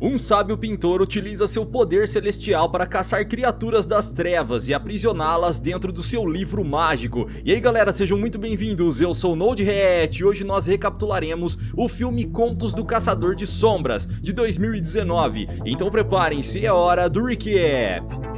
Um sábio pintor utiliza seu poder celestial para caçar criaturas das trevas e aprisioná-las dentro do seu livro mágico. E aí galera, sejam muito bem-vindos, eu sou o NodeReact e hoje nós recapitularemos o filme Contos do Caçador de Sombras, de 2019. Então preparem-se, é hora do recap!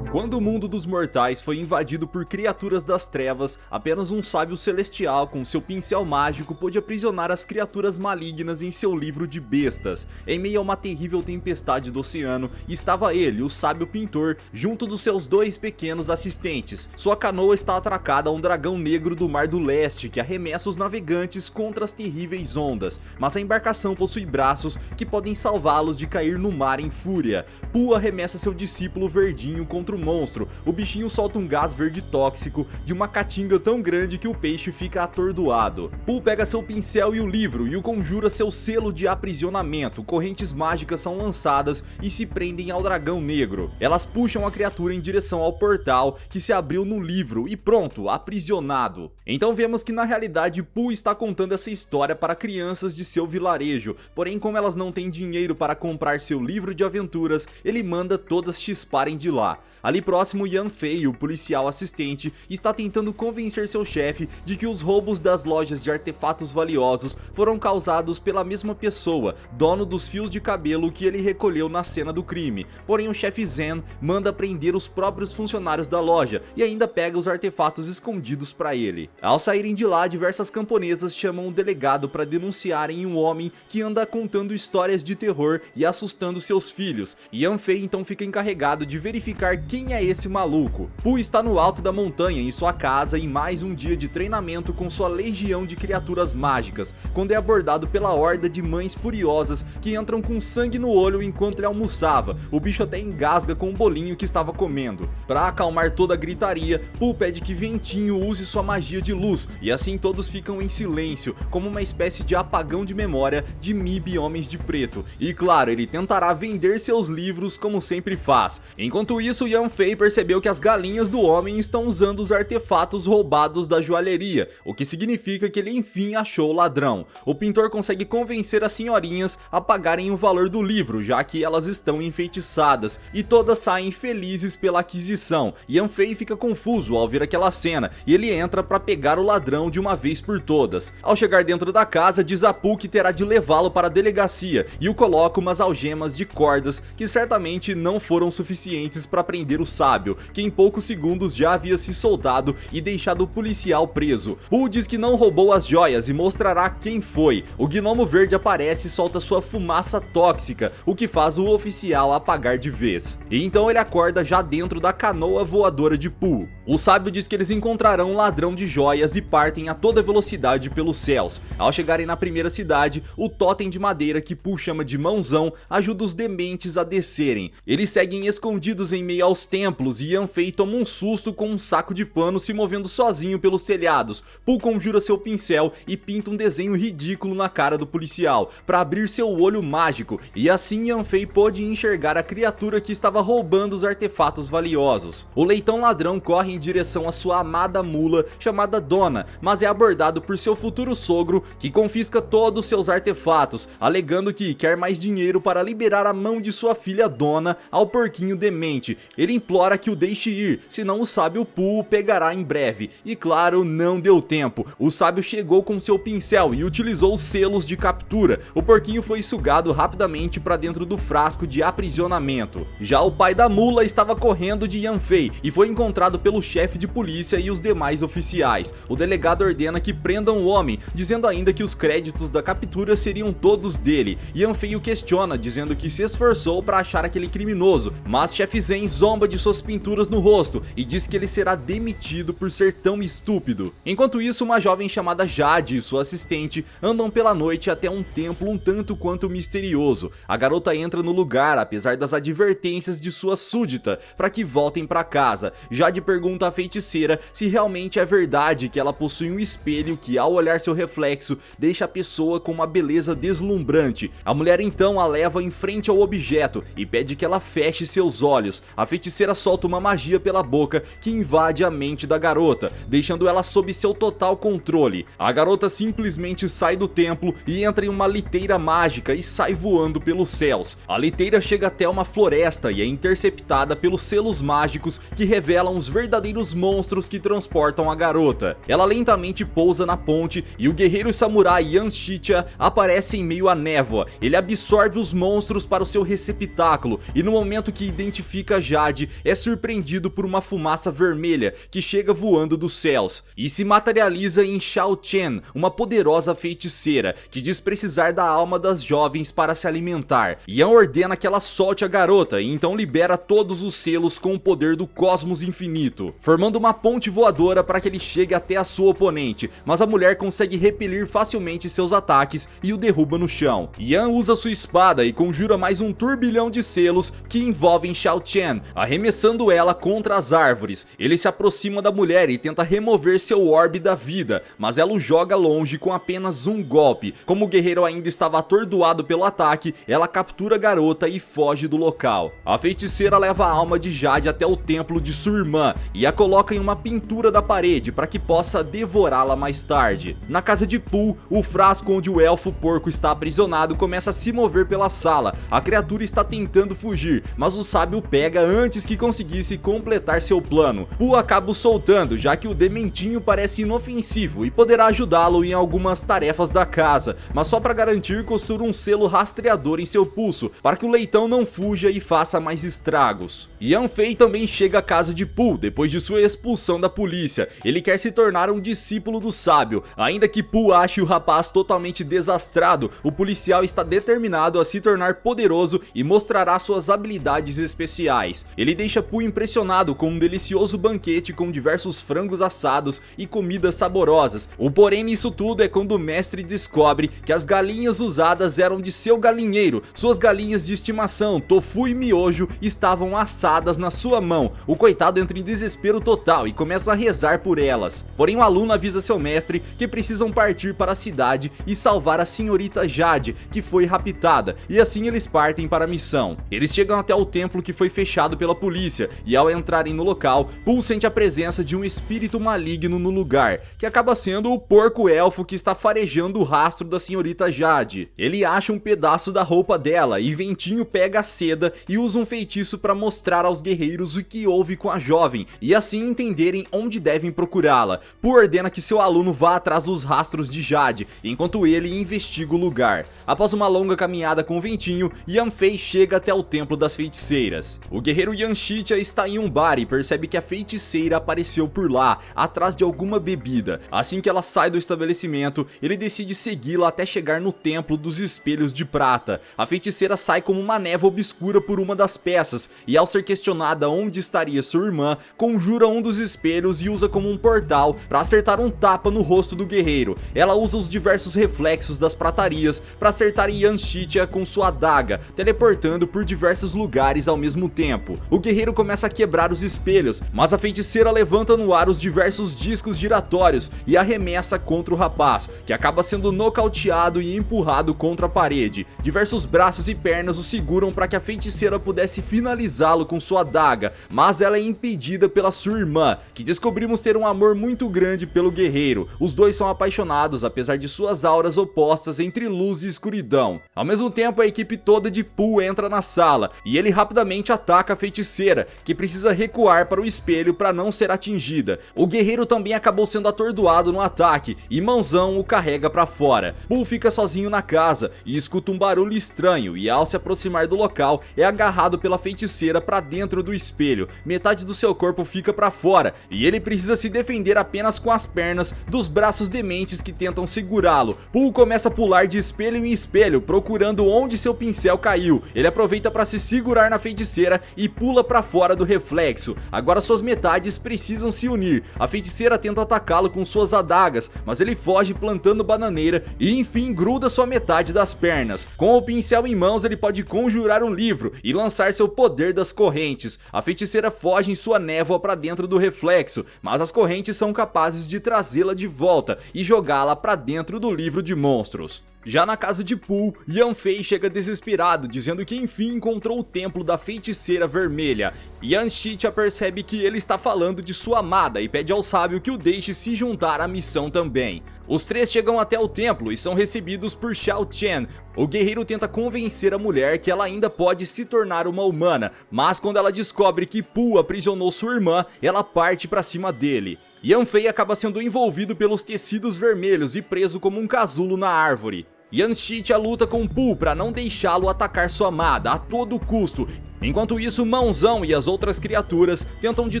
Quando o mundo dos mortais foi invadido por criaturas das trevas, apenas um sábio celestial com seu pincel mágico pôde aprisionar as criaturas malignas em seu livro de bestas. Em meio a uma terrível tempestade do oceano, estava ele, o sábio pintor, junto dos seus dois pequenos assistentes. Sua canoa está atracada a um dragão negro do Mar do Leste que arremessa os navegantes contra as terríveis ondas, mas a embarcação possui braços que podem salvá-los de cair no mar em fúria. Pooh arremessa seu discípulo verdinho contra o monstro. O bichinho solta um gás verde tóxico de uma caatinga tão grande que o peixe fica atordoado. Pooh pega seu pincel e o livro e o conjura seu selo de aprisionamento. Correntes mágicas são lançadas e se prendem ao dragão negro. Elas puxam a criatura em direção ao portal que se abriu no livro e pronto, aprisionado. Então vemos que na realidade Pooh está contando essa história para crianças de seu vilarejo, porém como elas não têm dinheiro para comprar seu livro de aventuras, ele manda todas chisparem de lá. Ali próximo, Yanfei, o policial assistente, está tentando convencer seu chefe de que os roubos das lojas de artefatos valiosos foram causados pela mesma pessoa, dono dos fios de cabelo que ele recolheu na cena do crime. Porém o chefe Zen manda prender os próprios funcionários da loja e ainda pega os artefatos escondidos para ele. Ao saírem de lá, diversas camponesas chamam o delegado para denunciarem um homem que anda contando histórias de terror e assustando seus filhos. Yanfei então fica encarregado de verificar quem é esse maluco. Pooh está no alto da montanha em sua casa em mais um dia de treinamento com sua legião de criaturas mágicas, quando é abordado pela horda de mães furiosas que entram com sangue no olho enquanto ele almoçava. O bicho até engasga com o bolinho que estava comendo. Para acalmar toda a gritaria, Pooh pede que Ventinho use sua magia de luz e assim todos ficam em silêncio, como uma espécie de apagão de memória de MIB e Homens de Preto. E claro, ele tentará vender seus livros como sempre faz. Enquanto isso, Yanfei percebeu que as galinhas do homem estão usando os artefatos roubados da joalheria, o que significa que ele enfim achou o ladrão. O pintor consegue convencer as senhorinhas a pagarem o valor do livro, já que elas estão enfeitiçadas, e todas saem felizes pela aquisição. Yanfei fica confuso ao ver aquela cena, e ele entra para pegar o ladrão de uma vez por todas. Ao chegar dentro da casa, diz a Pooh que terá de levá-lo para a delegacia, e o coloca umas algemas de cordas que certamente não foram suficientes para prender o sábio, que em poucos segundos já havia se soltado e deixado o policial preso. Pooh diz que não roubou as joias e mostrará quem foi. O gnomo verde aparece e solta sua fumaça tóxica, o que faz o oficial apagar de vez. E então ele acorda já dentro da canoa voadora de Pooh. O sábio diz que eles encontrarão um ladrão de joias e partem a toda velocidade pelos céus. Ao chegarem na primeira cidade, o totem de madeira que Pooh chama de mãozão ajuda os dementes a descerem. Eles seguem escondidos em meio aos templos e Yanfei toma um susto com um saco de pano se movendo sozinho pelos telhados. Pooh conjura seu pincel e pinta um desenho ridículo na cara do policial para abrir seu olho mágico, e assim Yanfei pôde enxergar a criatura que estava roubando os artefatos valiosos. O leitão ladrão corre em direção à sua amada mula chamada Dona, mas é abordado por seu futuro sogro que confisca todos seus artefatos, alegando que quer mais dinheiro para liberar a mão de sua filha Dona ao porquinho demente. Ele implora que o deixe ir, senão o sábio Pooh o pegará em breve. E claro, não deu tempo. O sábio chegou com seu pincel e utilizou os selos de captura. O porquinho foi sugado rapidamente para dentro do frasco de aprisionamento. Já o pai da mula estava correndo de Yanfei e foi encontrado pelo chefe de polícia e os demais oficiais. O delegado ordena que prendam o homem, dizendo ainda que os créditos da captura seriam todos dele. Yanfei o questiona, dizendo que se esforçou para achar aquele criminoso, mas chefe Zen zomba de suas pinturas no rosto e diz que ele será demitido por ser tão estúpido. Enquanto isso, uma jovem chamada Jade e sua assistente andam pela noite até um templo um tanto quanto misterioso. A garota entra no lugar, apesar das advertências de sua súdita, para que voltem para casa. Jade pergunta à feiticeira se realmente é verdade que ela possui um espelho que, ao olhar seu reflexo, deixa a pessoa com uma beleza deslumbrante. A mulher então a leva em frente ao objeto e pede que ela feche seus olhos. A feiticeira feiticeira solta uma magia pela boca que invade a mente da garota, deixando ela sob seu total controle. A garota simplesmente sai do templo e entra em uma liteira mágica e sai voando pelos céus. A liteira chega até uma floresta e é interceptada pelos selos mágicos que revelam os verdadeiros monstros que transportam a garota. Ela lentamente pousa na ponte e o guerreiro samurai Yamshita aparece em meio à névoa. Ele absorve os monstros para o seu receptáculo e no momento que identifica Jade, é surpreendido por uma fumaça vermelha que chega voando dos céus e se materializa em Xiao Chen, uma poderosa feiticeira que diz precisar da alma das jovens para se alimentar. Yan ordena que ela solte a garota e então libera todos os selos com o poder do cosmos infinito, formando uma ponte voadora para que ele chegue até a sua oponente, mas a mulher consegue repelir facilmente seus ataques e o derruba no chão. Yan usa sua espada e conjura mais um turbilhão de selos que envolvem Xiao Chen, arremessando ela contra as árvores. Ele se aproxima da mulher e tenta remover seu orbe da vida, mas ela o joga longe com apenas um golpe. Como o guerreiro ainda estava atordoado pelo ataque, ela captura a garota e foge do local. A feiticeira leva a alma de Jade até o templo de sua irmã e a coloca em uma pintura da parede para que possa devorá-la mais tarde. Na casa de Pooh, o frasco onde o elfo porco está aprisionado começa a se mover pela sala. A criatura está tentando fugir, mas o sábio pega antes que conseguisse completar seu plano. Pooh acaba o soltando, já que o dementinho parece inofensivo e poderá ajudá-lo em algumas tarefas da casa, mas só para garantir costura um selo rastreador em seu pulso, para que o leitão não fuja e faça mais estragos. Yanfei também chega à casa de Pooh depois de sua expulsão da polícia. Ele quer se tornar um discípulo do sábio. Ainda que Pooh ache o rapaz totalmente desastrado, o policial está determinado a se tornar poderoso e mostrará suas habilidades especiais. Ele deixa Pooh impressionado com um delicioso banquete com diversos frangos assados e comidas saborosas. O porém nisso tudo é quando o mestre descobre que as galinhas usadas eram de seu galinheiro. Suas galinhas de estimação, Tofu e Miojo, estavam assadas na sua mão. O coitado entra em desespero total e começa a rezar por elas. Porém o aluno avisa seu mestre que precisam partir para a cidade e salvar a senhorita Jade, que foi raptada, e assim eles partem para a missão. Eles chegam até o templo que foi fechado pela polícia e ao entrarem no local, Pooh sente a presença de um espírito maligno no lugar, que acaba sendo o porco elfo que está farejando o rastro da senhorita Jade. Ele acha um pedaço da roupa dela e Ventinho pega a seda e usa um feitiço para mostrar aos guerreiros o que houve com a jovem e assim entenderem onde devem procurá-la. Pooh ordena que seu aluno vá atrás dos rastros de Jade, enquanto ele investiga o lugar. Após uma longa caminhada com Ventinho, Yanfei chega até o templo das feiticeiras. O guerreiro Yamshita está em um bar e percebe que a feiticeira apareceu por lá, atrás de alguma bebida. Assim que ela sai do estabelecimento, ele decide segui-la até chegar no templo dos espelhos de prata. A feiticeira sai como uma névoa obscura por uma das peças e ao ser questionada onde estaria sua irmã, conjura um dos espelhos e usa como um portal para acertar um tapa no rosto do guerreiro. Ela usa os diversos reflexos das pratarias para acertar Yamshita com sua adaga, teleportando por diversos lugares ao mesmo tempo. O guerreiro começa a quebrar os espelhos, mas a feiticeira levanta no ar os diversos discos giratórios e arremessa contra o rapaz, que acaba sendo nocauteado e empurrado contra a parede. Diversos braços e pernas o seguram para que a feiticeira pudesse finalizá-lo com sua adaga, mas ela é impedida pela sua irmã, que descobrimos ter um amor muito grande pelo guerreiro. Os dois são apaixonados, apesar de suas auras opostas entre luz e escuridão. Ao mesmo tempo, a equipe toda de Pooh entra na sala e ele rapidamente ataca a feiticeira, que precisa recuar para o espelho para não ser atingida. O guerreiro também acabou sendo atordoado no ataque e Mãozão o carrega para fora. Pooh fica sozinho na casa e escuta um barulho estranho e ao se aproximar do local é agarrado pela feiticeira para dentro do espelho. Metade do seu corpo fica para fora e ele precisa se defender apenas com as pernas dos braços dementes que tentam segurá-lo. Pooh começa a pular de espelho em espelho procurando onde seu pincel caiu. Ele aproveita para se segurar na feiticeira e pula para fora do reflexo. Agora suas metades precisam se unir. A feiticeira tenta atacá-lo com suas adagas, mas ele foge plantando bananeira e enfim gruda sua metade das pernas. Com o pincel em mãos ele pode conjurar um livro e lançar seu poder das correntes. A feiticeira foge em sua névoa para dentro do reflexo, mas as correntes são capazes de trazê-la de volta e jogá-la para dentro do livro de monstros. Já na casa de Pooh, Yanfei chega desesperado, dizendo que enfim encontrou o templo da feiticeira vermelha. Yanxia percebe que ele está falando de sua amada e pede ao sábio que o deixe se juntar à missão também. Os três chegam até o templo e são recebidos por Xiao Chen. O guerreiro tenta convencer a mulher que ela ainda pode se tornar uma humana, mas quando ela descobre que Pooh aprisionou sua irmã, ela parte para cima dele. Yanfei acaba sendo envolvido pelos tecidos vermelhos e preso como um casulo na árvore. Yanxia luta com Pooh para não deixá-lo atacar sua amada a todo custo. Enquanto isso, Mãozão e as outras criaturas tentam de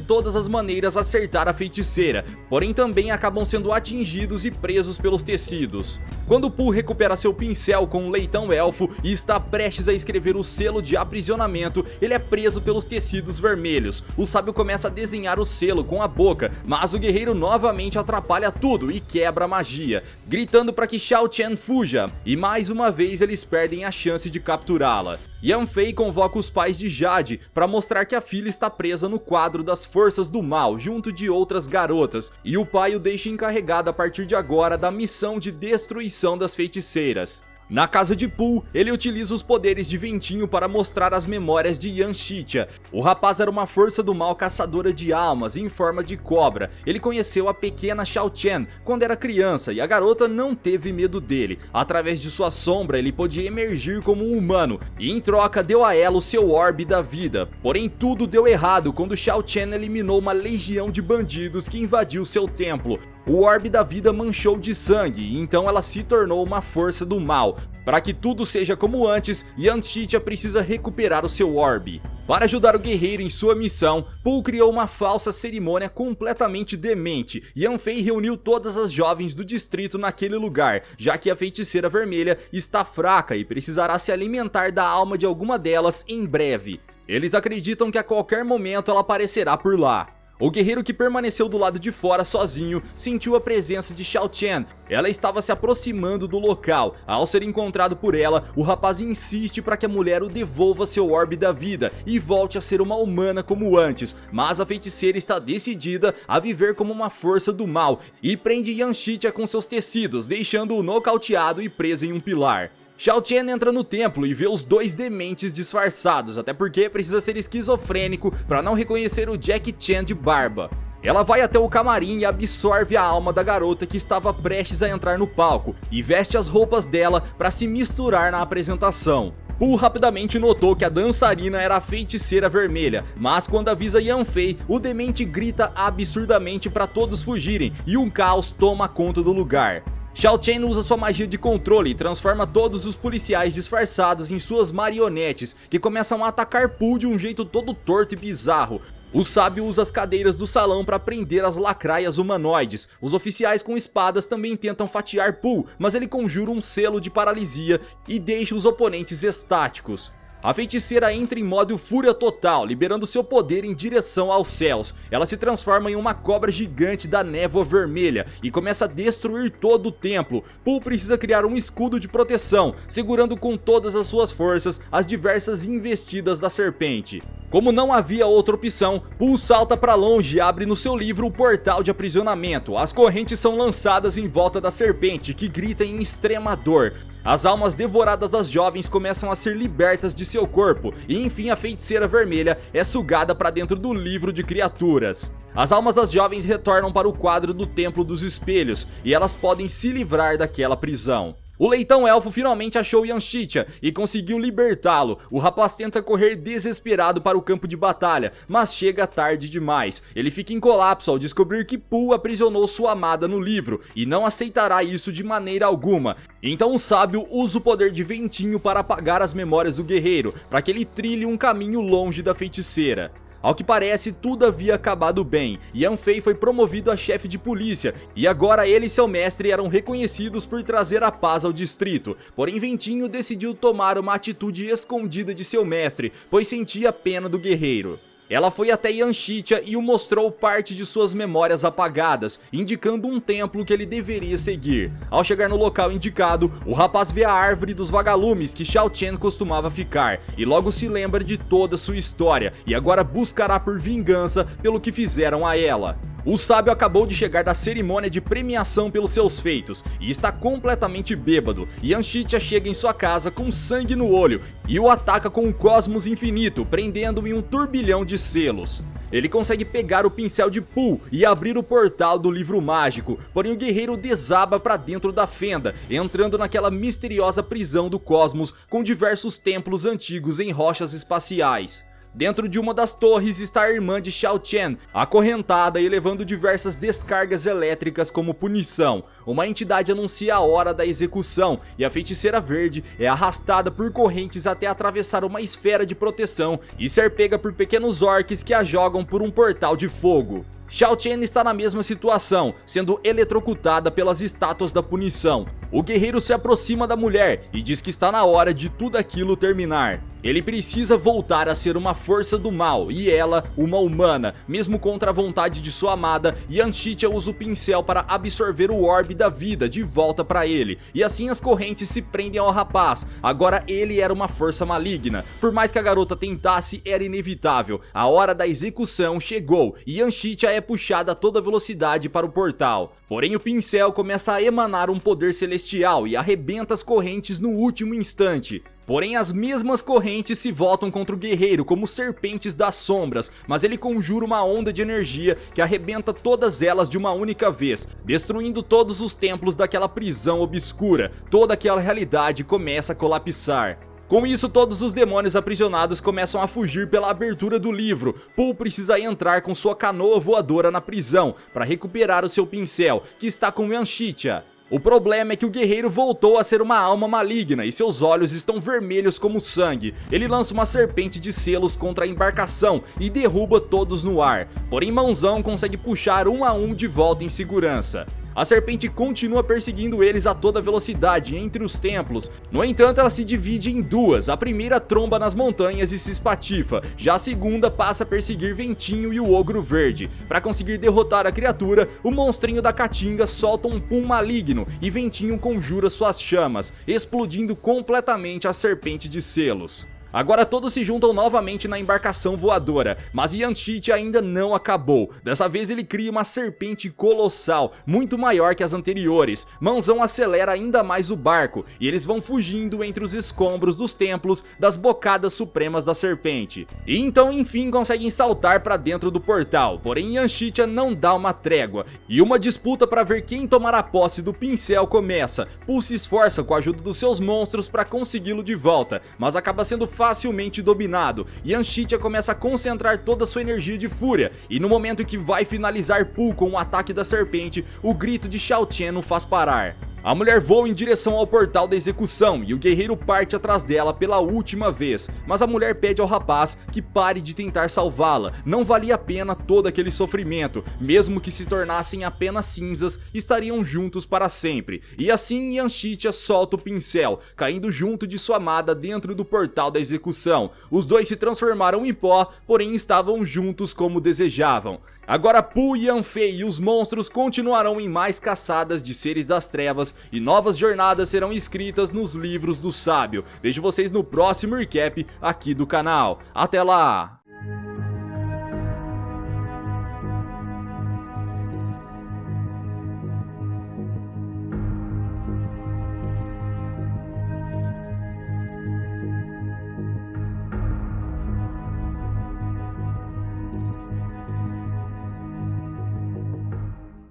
todas as maneiras acertar a feiticeira, porém também acabam sendo atingidos e presos pelos tecidos. Quando Pooh recupera seu pincel com o leitão elfo e está prestes a escrever o selo de aprisionamento, ele é preso pelos tecidos vermelhos. O sábio começa a desenhar o selo com a boca, mas o guerreiro novamente atrapalha tudo e quebra a magia, gritando para que Xiao Chen fuja, e mais uma vez eles perdem a chance de capturá-la. Yanfei convoca os pais de Jade para mostrar que a filha está presa no quadro das forças do mal junto de outras garotas, e o pai o deixa encarregado a partir de agora da missão de destruição das feiticeiras. Na casa de Pooh, ele utiliza os poderes de ventinho para mostrar as memórias de Yanxia. O rapaz era uma força do mal caçadora de almas em forma de cobra. Ele conheceu a pequena Xiao Chen quando era criança e a garota não teve medo dele. Através de sua sombra, ele podia emergir como um humano e em troca deu a ela o seu orbe da vida. Porém, tudo deu errado quando Xiao Chen eliminou uma legião de bandidos que invadiu seu templo. O orbe da vida manchou de sangue e então ela se tornou uma força do mal. Para que tudo seja como antes, Yanxia precisa recuperar o seu orbe. Para ajudar o guerreiro em sua missão, Pooh criou uma falsa cerimônia completamente demente. Yanfei reuniu todas as jovens do distrito naquele lugar, já que a feiticeira vermelha está fraca e precisará se alimentar da alma de alguma delas em breve. Eles acreditam que a qualquer momento ela aparecerá por lá. O guerreiro que permaneceu do lado de fora sozinho sentiu a presença de Xiao Chen. Ela estava se aproximando do local. Ao ser encontrado por ela, o rapaz insiste para que a mulher o devolva seu orbe da vida e volte a ser uma humana como antes. Mas a feiticeira está decidida a viver como uma força do mal e prende Yanxia com seus tecidos, deixando-o nocauteado e preso em um pilar. Xiao Chen entra no templo e vê os dois dementes disfarçados, até porque precisa ser esquizofrênico para não reconhecer o Jack Chan de barba. Ela vai até o camarim e absorve a alma da garota que estava prestes a entrar no palco e veste as roupas dela para se misturar na apresentação. Pooh rapidamente notou que a dançarina era a feiticeira vermelha, mas quando avisa Yanfei, o demente grita absurdamente para todos fugirem e um caos toma conta do lugar. Xiao Chen usa sua magia de controle e transforma todos os policiais disfarçados em suas marionetes, que começam a atacar Pooh de um jeito todo torto e bizarro. O sábio usa as cadeiras do salão para prender as lacraias humanoides. Os oficiais com espadas também tentam fatiar Pooh, mas ele conjura um selo de paralisia e deixa os oponentes estáticos. A feiticeira entra em modo fúria total, liberando seu poder em direção aos céus. Ela se transforma em uma cobra gigante da névoa vermelha e começa a destruir todo o templo. Pooh precisa criar um escudo de proteção, segurando com todas as suas forças as diversas investidas da serpente. Como não havia outra opção, Pooh salta para longe e abre no seu livro o portal de aprisionamento. As correntes são lançadas em volta da serpente, que grita em extrema dor. As almas devoradas das jovens começam a ser libertas de seu corpo, e enfim a feiticeira vermelha é sugada para dentro do livro de criaturas. As almas das jovens retornam para o quadro do Templo dos Espelhos, e elas podem se livrar daquela prisão. O leitão elfo finalmente achou Yanxia e conseguiu libertá-lo. O rapaz tenta correr desesperado para o campo de batalha, mas chega tarde demais. Ele fica em colapso ao descobrir que Pooh aprisionou sua amada no livro e não aceitará isso de maneira alguma. Então o sábio usa o poder de ventinho para apagar as memórias do guerreiro, para que ele trilhe um caminho longe da feiticeira. Ao que parece, tudo havia acabado bem. Yanfei foi promovido a chefe de polícia, e agora ele e seu mestre eram reconhecidos por trazer a paz ao distrito. Porém, Ventinho decidiu tomar uma atitude escondida de seu mestre, pois sentia pena do guerreiro. Ela foi até Yanxia e o mostrou parte de suas memórias apagadas, indicando um templo que ele deveria seguir. Ao chegar no local indicado, o rapaz vê a árvore dos vagalumes que Xiao Chen costumava ficar, e logo se lembra de toda sua história, e agora buscará por vingança pelo que fizeram a ela. O sábio acabou de chegar da cerimônia de premiação pelos seus feitos e está completamente bêbado. Yanshitya chega em sua casa com sangue no olho e o ataca com o Cosmos Infinito, prendendo-o em um turbilhão de selos. Ele consegue pegar o pincel de Pooh e abrir o portal do livro mágico, porém o guerreiro desaba para dentro da fenda, entrando naquela misteriosa prisão do cosmos com diversos templos antigos em rochas espaciais. Dentro de uma das torres está a irmã de Shao Chen, acorrentada e levando diversas descargas elétricas como punição. Uma entidade anuncia a hora da execução e a feiticeira verde é arrastada por correntes até atravessar uma esfera de proteção e ser pega por pequenos orques que a jogam por um portal de fogo. Shao Chen está na mesma situação, sendo eletrocutada pelas estátuas da punição. O guerreiro se aproxima da mulher e diz que está na hora de tudo aquilo terminar. Ele precisa voltar a ser uma força do mal e ela, uma humana, mesmo contra a vontade de sua amada. Yanshitya usa o pincel para absorver o orbe da vida de volta para ele, e assim as correntes se prendem ao rapaz. Agora ele era uma força maligna. Por mais que a garota tentasse, era inevitável. A hora da execução chegou e Yanshitya é puxada a toda velocidade para o portal. Porém o pincel começa a emanar um poder celestial e arrebenta as correntes no último instante. Porém as mesmas correntes se voltam contra o guerreiro como serpentes das sombras, mas ele conjura uma onda de energia que arrebenta todas elas de uma única vez, destruindo todos os templos daquela prisão obscura. Toda aquela realidade começa a colapsar. Com isso, todos os demônios aprisionados começam a fugir pela abertura do livro. Pooh precisa entrar com sua canoa voadora na prisão para recuperar o seu pincel, que está com Yanshitya. O problema é que o guerreiro voltou a ser uma alma maligna e seus olhos estão vermelhos como sangue. Ele lança uma serpente de selos contra a embarcação e derruba todos no ar. Porém Mãozão consegue puxar um a um de volta em segurança. A serpente continua perseguindo eles a toda velocidade entre os templos. No entanto, ela se divide em duas. A primeira tromba nas montanhas e se espatifa. Já a segunda passa a perseguir Ventinho e o Ogro Verde. Para conseguir derrotar a criatura, o monstrinho da Caatinga solta um pum maligno e Ventinho conjura suas chamas, explodindo completamente a serpente de selos. Agora todos se juntam novamente na embarcação voadora, mas Yanshitya ainda não acabou. Dessa vez ele cria uma serpente colossal, muito maior que as anteriores. Mãozão acelera ainda mais o barco, e eles vão fugindo entre os escombros dos templos das bocadas supremas da serpente. E então enfim conseguem saltar para dentro do portal, porém Yanshitya não dá uma trégua, e uma disputa para ver quem tomará posse do pincel começa. Pooh se esforça com a ajuda dos seus monstros para consegui-lo de volta, mas acaba sendo facilmente dominado. Yanshitya começa a concentrar toda sua energia de fúria, e no momento que vai finalizar Pooh com o ataque da serpente, o grito de Shao Chen o faz parar. A mulher voa em direção ao portal da execução e o guerreiro parte atrás dela pela última vez, mas a mulher pede ao rapaz que pare de tentar salvá-la. Não valia a pena todo aquele sofrimento, mesmo que se tornassem apenas cinzas, estariam juntos para sempre. E assim Yanshitya solta o pincel, caindo junto de sua amada dentro do portal da execução. Os dois se transformaram em pó, porém estavam juntos como desejavam. Agora Pooh e Yanfei e os monstros continuarão em mais caçadas de seres das trevas e novas jornadas serão escritas nos livros do sábio. Vejo vocês no próximo recap aqui do canal. Até lá!